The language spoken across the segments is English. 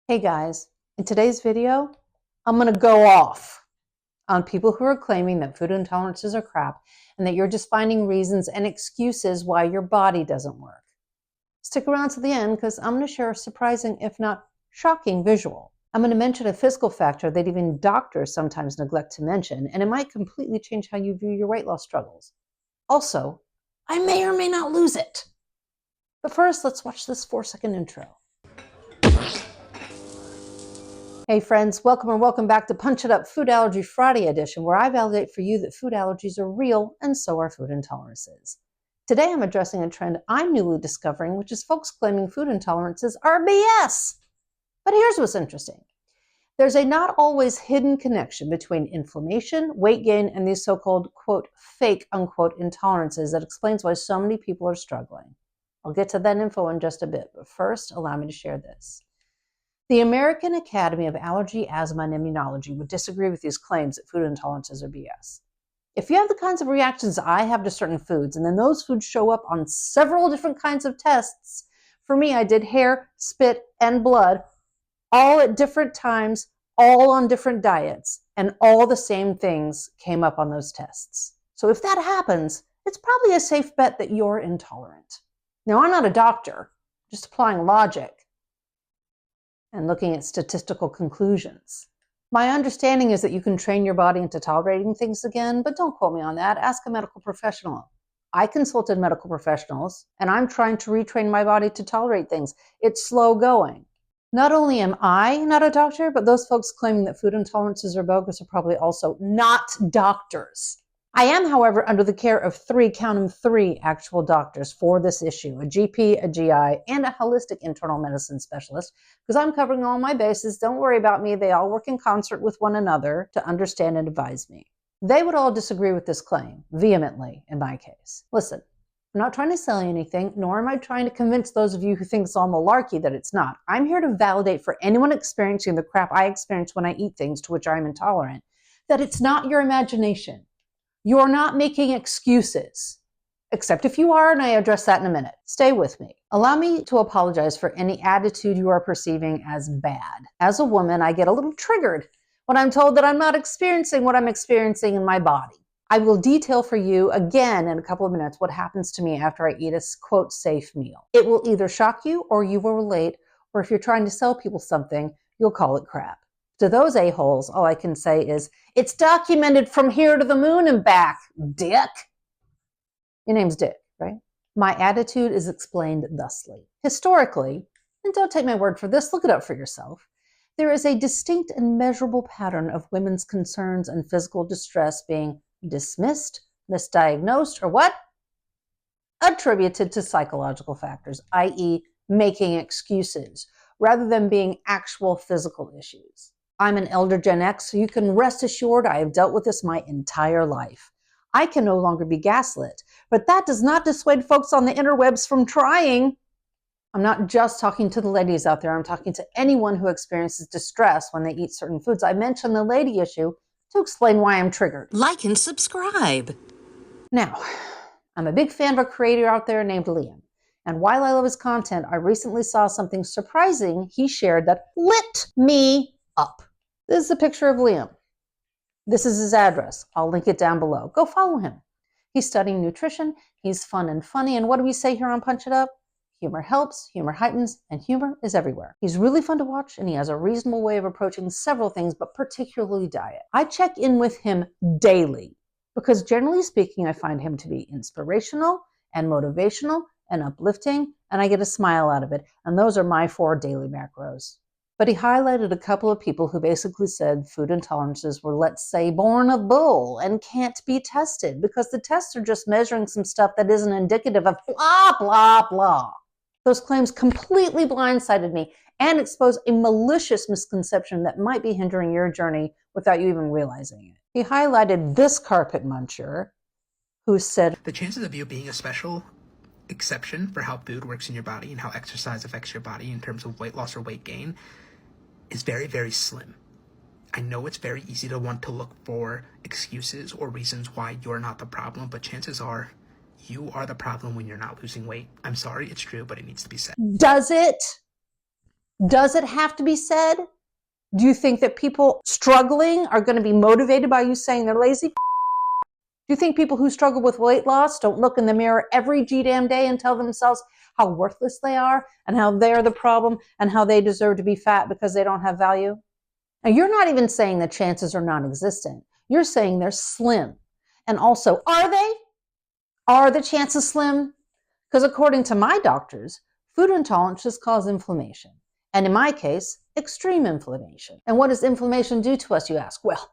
Hey guys, in today's video, I'm going to go off on people who are claiming that food intolerances are crap and that you're just finding reasons and excuses why your body doesn't work. Stick around to the end because I'm going to share a surprising, if not shocking, visual. I'm going to mention a physical factor that even doctors sometimes neglect to mention, and it might completely change how you view your weight loss struggles. Also, I may or may not lose it. But first, let's watch this 4-second intro. Hey friends, welcome back to Punch It Up Food Allergy Friday edition, where I validate for you that food allergies are real and so are food intolerances. Today I'm addressing a trend I'm newly discovering, which is folks claiming food intolerances are BS. But here's what's interesting. There's a not always hidden connection between inflammation, weight gain, and these so-called, quote, fake, unquote, intolerances that explains why so many people are struggling. I'll get to that info in just a bit, but first, allow me to share this. The American Academy of Allergy, Asthma, and Immunology would disagree with these claims that food intolerances are BS. If you have the kinds of reactions I have to certain foods, and then those foods show up on several different kinds of tests, for me, I did hair, spit, and blood, all at different times, all on different diets, and all the same things came up on those tests. So if that happens, it's probably a safe bet that you're intolerant. Now, I'm not a doctor, just applying logic and looking at statistical conclusions. My understanding is that you can train your body into tolerating things again, but don't quote me on that. Ask a medical professional. I consulted medical professionals, and I'm trying to retrain my body to tolerate things. It's slow going. Not only am I not a doctor, but those folks claiming that food intolerances are bogus are probably also not doctors. I am, however, under the care of count them three actual doctors for this issue, a GP, a GI, and a holistic internal medicine specialist, because I'm covering all my bases. Don't worry about me. They all work in concert with one another to understand and advise me. They would all disagree with this claim, vehemently, in my case. Listen, I'm not trying to sell you anything, nor am I trying to convince those of you who think it's all malarkey that it's not. I'm here to validate for anyone experiencing the crap I experience when I eat things to which I'm intolerant, that it's not your imagination. You're not making excuses, except if you are, and I address that in a minute. Stay with me. Allow me to apologize for any attitude you are perceiving as bad. As a woman, I get a little triggered when I'm told that I'm not experiencing what I'm experiencing in my body. I will detail for you again in a couple of minutes what happens to me after I eat a, quote, safe meal. It will either shock you or you will relate, or if you're trying to sell people something, you'll call it crap. To those a-holes, all I can say is, it's documented from here to the moon and back, Dick. Your name's Dick, right? My attitude is explained thusly. Historically, and don't take my word for this, look it up for yourself, there is a distinct and measurable pattern of women's concerns and physical distress being dismissed, misdiagnosed, or what? Attributed to psychological factors, i.e., making excuses, rather than being actual physical issues. I'm an elder Gen X, so you can rest assured I have dealt with this my entire life. I can no longer be gaslit, but that does not dissuade folks on the interwebs from trying. I'm not just talking to the ladies out there. I'm talking to anyone who experiences distress when they eat certain foods. I mentioned the lady issue to explain why I'm triggered. Like and subscribe. Now, I'm a big fan of a creator out there named Liam. And while I love his content, I recently saw something surprising he shared that lit me up. This is a picture of Liam. This is his address. I'll link it down below. Go follow him. He's studying nutrition. He's fun and funny. And what do we say here on Punch It Up? Humor helps, humor heightens, and humor is everywhere. He's really fun to watch, and he has a reasonable way of approaching several things, but particularly diet. I check in with him daily because generally speaking, I find him to be inspirational and motivational and uplifting, and I get a smile out of it. And those are my 4 daily macros. But he highlighted a couple of people who basically said food intolerances were, let's say, born of bull and can't be tested because the tests are just measuring some stuff that isn't indicative of blah, blah, blah. Those claims completely blindsided me and exposed a malicious misconception that might be hindering your journey without you even realizing it. He highlighted this carpet muncher who said, the chances of you being a special exception for how food works in your body and how exercise affects your body in terms of weight loss or weight gain is very, very slim. I know it's very easy to want to look for excuses or reasons why you're not the problem, but chances are you are the problem when you're not losing weight. I'm sorry, it's true, but it needs to be said. Does it? Does it have to be said? Do you think that people struggling are going to be motivated by you saying they're lazy? Do you think people who struggle with weight loss don't look in the mirror every damn day and tell themselves how worthless they are and how they're the problem and how they deserve to be fat because they don't have value? Now, you're not even saying the chances are non-existent. You're saying they're slim. And also, are they? Are the chances slim? Because according to my doctors, food intolerances cause inflammation. And in my case, extreme inflammation. And what does inflammation do to us, you ask? Well,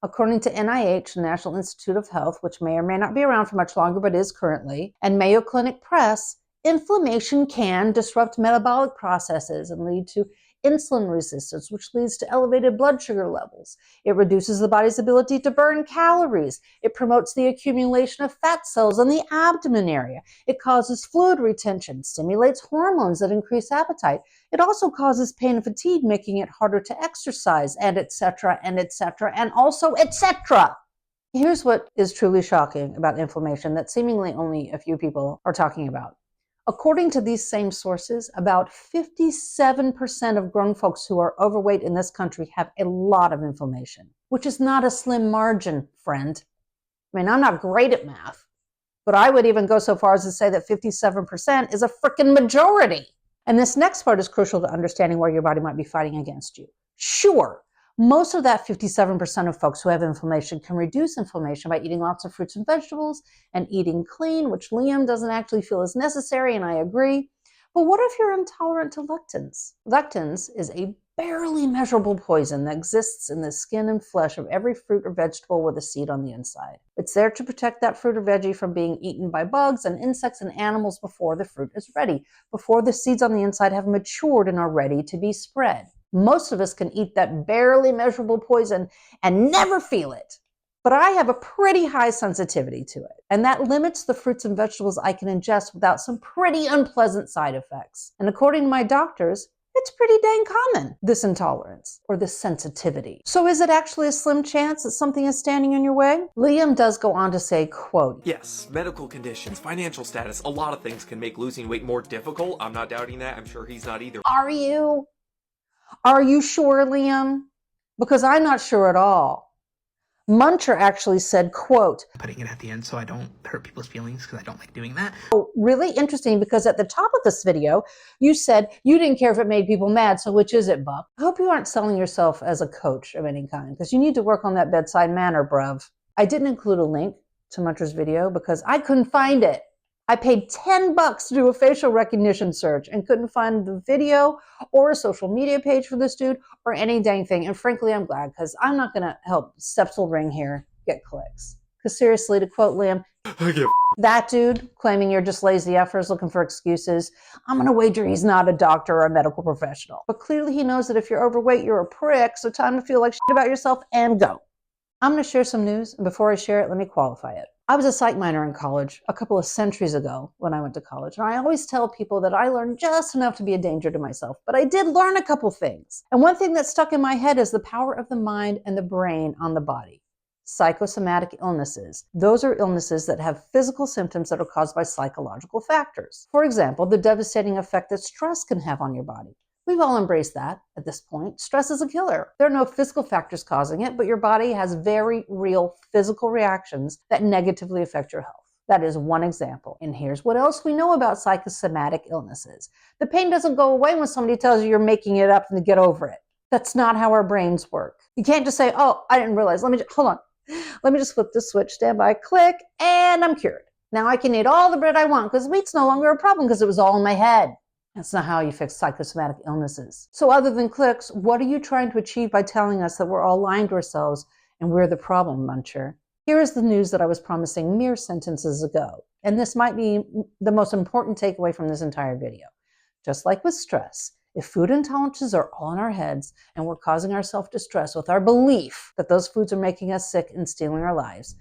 according to NIH, the National Institute of Health, which may or may not be around for much longer, but is currently, and Mayo Clinic Press, inflammation can disrupt metabolic processes and lead to insulin resistance, which leads to elevated blood sugar levels. It reduces the body's ability to burn calories. It promotes the accumulation of fat cells in the abdomen area. It causes fluid retention, stimulates hormones that increase appetite. It also causes pain and fatigue, making it harder to exercise, and etc., and also etc. Here's what is truly shocking about inflammation that seemingly only a few people are talking about. According to these same sources, about 57% of grown folks who are overweight in this country have a lot of inflammation, which is not a slim margin, friend. I mean, I'm not great at math, but I would even go so far as to say that 57% is a freaking majority. And this next part is crucial to understanding where your body might be fighting against you. Sure, most of that 57% of folks who have inflammation can reduce inflammation by eating lots of fruits and vegetables and eating clean, which Liam doesn't actually feel is necessary, and I agree. But what if you're intolerant to lectins? Lectins is a barely measurable poison that exists in the skin and flesh of every fruit or vegetable with a seed on the inside. It's there to protect that fruit or veggie from being eaten by bugs and insects and animals before the fruit is ready, before the seeds on the inside have matured and are ready to be spread. Most of us can eat that barely measurable poison and never feel it. But I have a pretty high sensitivity to it, and that limits the fruits and vegetables I can ingest without some pretty unpleasant side effects. And according to my doctors, it's pretty dang common, this intolerance or this sensitivity. So is it actually a slim chance that something is standing in your way? Liam does go on to say, quote, "Yes, medical conditions, financial status, a lot of things can make losing weight more difficult. I'm not doubting that. I'm sure he's not either." Are you? Are you sure, Liam? Because I'm not sure at all. Muncher actually said, quote, Putting it at the end so I don't hurt people's feelings because I don't like doing that. Oh, really interesting, because at the top of this video, you said you didn't care if it made people mad, so which is it, Buck? I hope you aren't selling yourself as a coach of any kind, because you need to work on that bedside manner, bruv. I didn't include a link to Muncher's video because I couldn't find it. I paid $10 to do a facial recognition search and couldn't find the video or a social media page for this dude or any dang thing. And frankly, I'm glad, because I'm not going to help Sepsil Ring here get clicks. Because seriously, to quote Liam, that dude claiming you're just lazy effers looking for excuses, I'm going to wager he's not a doctor or a medical professional. But clearly he knows that if you're overweight, you're a prick, so time to feel like shit about yourself and go. I'm going to share some news, and before I share it, let me qualify it. I was a psych minor in college a couple of centuries ago when I went to college, and I always tell people that I learned just enough to be a danger to myself, but I did learn a couple things. And one thing that stuck in my head is the power of the mind and the brain on the body. Psychosomatic illnesses. Those are illnesses that have physical symptoms that are caused by psychological factors. For example, the devastating effect that stress can have on your body. We've all embraced that at this point. Stress is a killer. There are no physical factors causing it, but your body has very real physical reactions that negatively affect your health. That is one example. And here's what else we know about psychosomatic illnesses. The pain doesn't go away when somebody tells you you're making it up and get over it. That's not how our brains work. You can't just say, oh, I didn't realize. Hold on. Let me just flip the switch, stand by, click, and I'm cured. Now I can eat all the bread I want because weight's no longer a problem because it was all in my head. That's not how you fix psychosomatic illnesses. So other than clicks, what are you trying to achieve by telling us that we're all lying to ourselves and we're the problem, Muncher? Here is the news that I was promising mere sentences ago. And this might be the most important takeaway from this entire video. Just like with stress, if food intolerances are all in our heads and we're causing ourselves distress with our belief that those foods are making us sick and stealing our lives,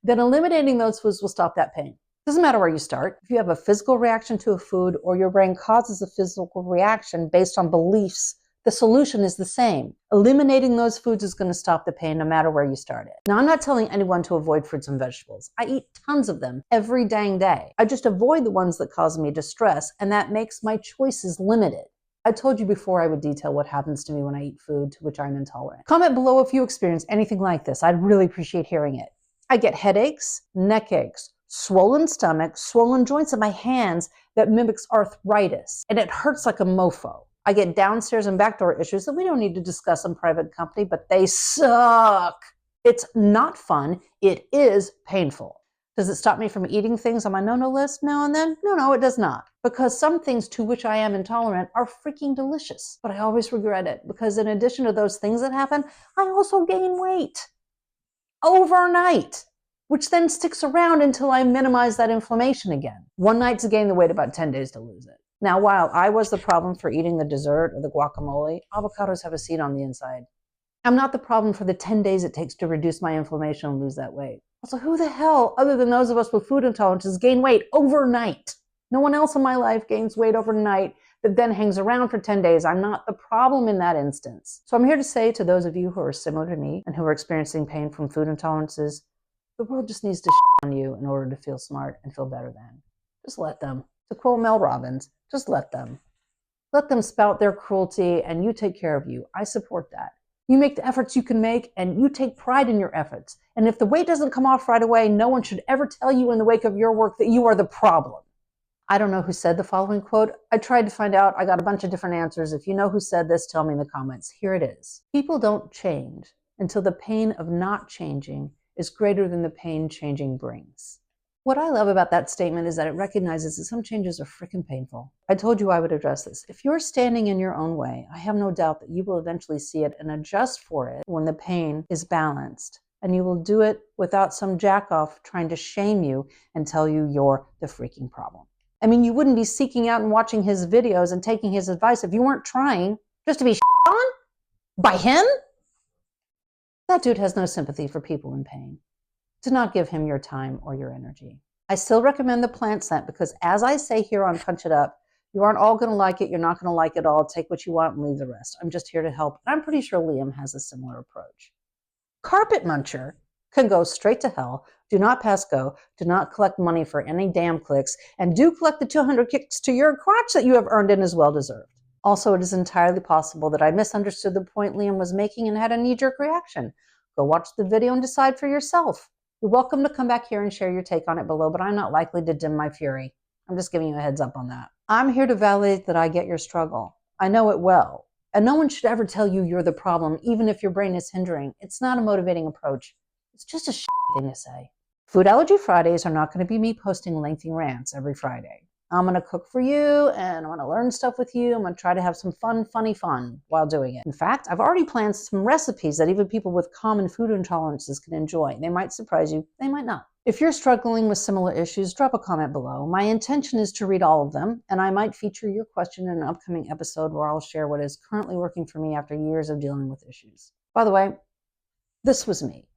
then eliminating those foods will stop that pain. Doesn't matter where you start. If you have a physical reaction to a food or your brain causes a physical reaction based on beliefs, the solution is the same. Eliminating those foods is going to stop the pain no matter where you start it. Now, I'm not telling anyone to avoid fruits and vegetables. I eat tons of them every dang day. I just avoid the ones that cause me distress, and that makes my choices limited. I told you before I would detail what happens to me when I eat food to which I'm intolerant. Comment below if you experience anything like this. I'd really appreciate hearing it. I get headaches, neck aches, swollen stomach, swollen joints in my hands that mimics arthritis, and it hurts like a mofo. I get downstairs and backdoor issues that we don't need to discuss in private company, but they suck. It's not fun. It is painful. Does it stop me from eating things on my no-no list now and then? No, it does not. Because some things to which I am intolerant are freaking delicious. But I always regret it because in addition to those things that happen, I also gain weight overnight, which then sticks around until I minimize that inflammation again. One night to gain the weight, about 10 days to lose it. Now, while I was the problem for eating the dessert or the guacamole, avocados have a seed on the inside. I'm not the problem for the 10 days it takes to reduce my inflammation and lose that weight. Also, who the hell, other than those of us with food intolerances, gain weight overnight? No one else in my life gains weight overnight that then hangs around for 10 days. I'm not the problem in that instance. So I'm here to say to those of you who are similar to me and who are experiencing pain from food intolerances, the world just needs to shit on you in order to feel smart and feel better then. Just let them. To quote Mel Robbins, just let them. Let them spout their cruelty and you take care of you. I support that. You make the efforts you can make and you take pride in your efforts. And if the weight doesn't come off right away, no one should ever tell you in the wake of your work that you are the problem. I don't know who said the following quote. I tried to find out. I got a bunch of different answers. If you know who said this, tell me in the comments. Here it is. People don't change until the pain of not changing is greater than the pain changing brings. What I love about that statement is that it recognizes that some changes are freaking painful. I told you I would address this. If you're standing in your own way, I have no doubt that you will eventually see it and adjust for it when the pain is balanced. And you will do it without some jackoff trying to shame you and tell you you're the freaking problem. I mean, you wouldn't be seeking out and watching his videos and taking his advice if you weren't trying just to be on by him. That dude has no sympathy for people in pain. Do not give him your time or your energy. I still recommend the plant scent because as I say here on Punch It Up, you aren't all going to like it. You're not going to like it all. Take what you want and leave the rest. I'm just here to help. And I'm pretty sure Liam has a similar approach. Carpet muncher can go straight to hell. Do not pass go. Do not collect money for any damn clicks. And do collect the 200 kicks to your crotch that you have earned and is well deserved. Also, it is entirely possible that I misunderstood the point Liam was making and had a knee-jerk reaction. Go watch the video and decide for yourself. You're welcome to come back here and share your take on it below, but I'm not likely to dim my fury. I'm just giving you a heads up on that. I'm here to validate that I get your struggle. I know it well. And no one should ever tell you you're the problem, even if your brain is hindering. It's not a motivating approach. It's just a thing to say. Food Allergy Fridays are not going to be me posting lengthy rants every Friday. I'm going to cook for you and I'm going to learn stuff with you. I'm going to try to have some funny fun while doing it. In fact, I've already planned some recipes that even people with common food intolerances can enjoy. They might surprise you, they might not. If you're struggling with similar issues, drop a comment below. My intention is to read all of them, and I might feature your question in an upcoming episode where I'll share what is currently working for me after years of dealing with issues. By the way, this was me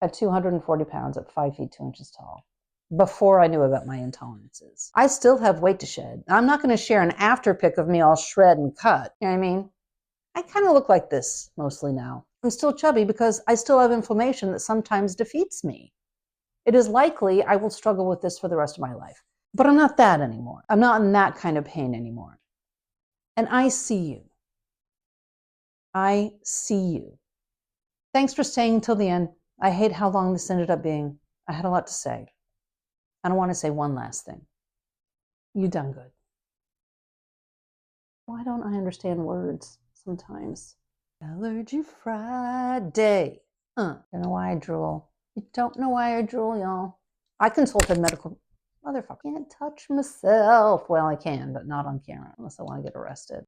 at 240 pounds at 5 feet 2 inches tall. Before I knew about my intolerances. I still have weight to shed. I'm not going to share an after pic of me all shred and cut. You know what I mean? I kind of look like this mostly now. I'm still chubby because I still have inflammation that sometimes defeats me. It is likely I will struggle with this for the rest of my life. But I'm not that anymore. I'm not in that kind of pain anymore. And I see you. I see you. Thanks for staying until the end. I hate how long this ended up being. I had a lot to say. I want to say one last thing. You done good. Why don't I understand words sometimes? Allergy Friday. Don't know why I drool. You don't know why I drool, y'all. I consulted medical... Motherfucker. Can't touch myself. Well, I can, but not on camera unless I want to get arrested.